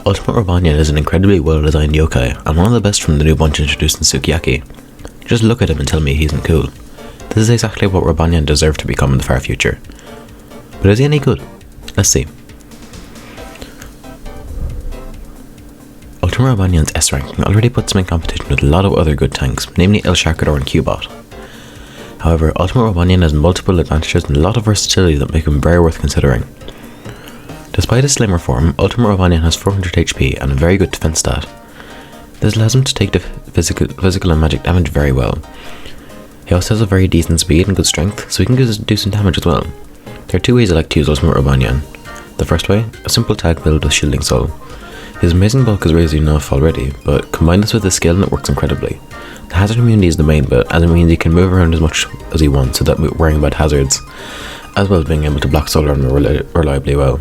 Ultimate Koalanyan is an incredibly well-designed yokai, and one of the best from the new bunch introduced in Sukiyaki. Just look at him and tell me he isn't cool. This is exactly what Koalanyan deserved to become in the far future. But is he any good? Let's see. Ultimate Koalanyan's S ranking already puts him in competition with a lot of other good tanks, namely El Sharkador and Cubot. However, Ultimate Koalanyan has multiple advantages and a lot of versatility that make him very worth considering. Despite his slimmer form, Ultimate Koalanyan has 400 HP and a very good defense stat. This allows him to take the physical and magic damage very well. He also has a very decent speed and good strength, so he can do some damage as well. There are two ways I like to use Ultimate Koalanyan. The first way, a simple tag build with Shielding Soul. His amazing bulk is raised enough already, but combine this with his skill and it works incredibly. The hazard immunity is the main bit, as it means he can move around as much as he wants without worrying about hazards, as well as being able to block solar armor reliably well.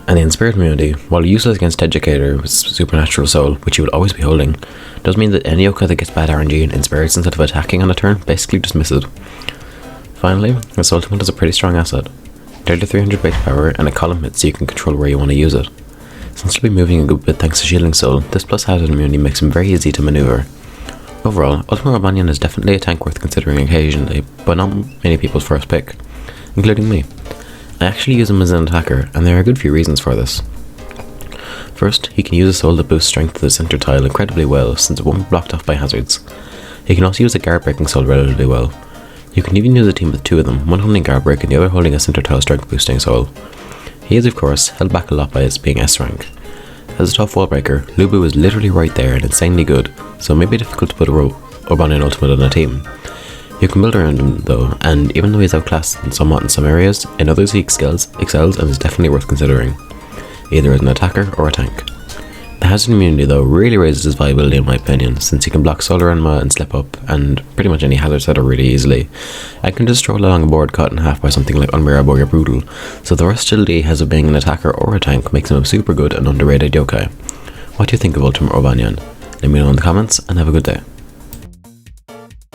And the Inspirit immunity, while useless against Educator with Supernatural Soul, which he would always be holding, does mean that any yokai that gets bad RNG and Inspirits instead of attacking on a turn basically just misses. Finally, this ultimate is a pretty strong asset. Nearly 300 base power and a column hit so you can control where you want to use it. Since he'll be moving a good bit thanks to Shielding Soul, this plus hazard immunity makes him very easy to maneuver. Overall, Ultimate Koalanyan is definitely a tank worth considering occasionally, but not many people's first pick, including me. I actually use him as an attacker, and there are a good few reasons for this. First, he can use a soul that boosts strength to the center tile incredibly well since it won't be blocked off by hazards. He can also use a guard breaking soul relatively well. You can even use a team with two of them, one holding guard break and the other holding a center tile strength boosting soul. He is of course held back a lot by his being S rank. As a tough wall breaker, Lubu is literally right there and insanely good, so it may be difficult to put a Koalanyan ultimate on a team. You can build around him though, and even though he's outclassed somewhat in some areas, in others he excels and is definitely worth considering, either as an attacker or a tank. The hazard immunity though really raises his viability in my opinion, since he can block solar armor and slip up, and pretty much any hazard setter really easily. I can just stroll along a board cut in half by something like Unmirable or Brutal, so the versatility he has of being an attacker or a tank makes him a super good and underrated yokai. What do you think of Ultimate Koalanyan? Let me know in the comments, and have a good day.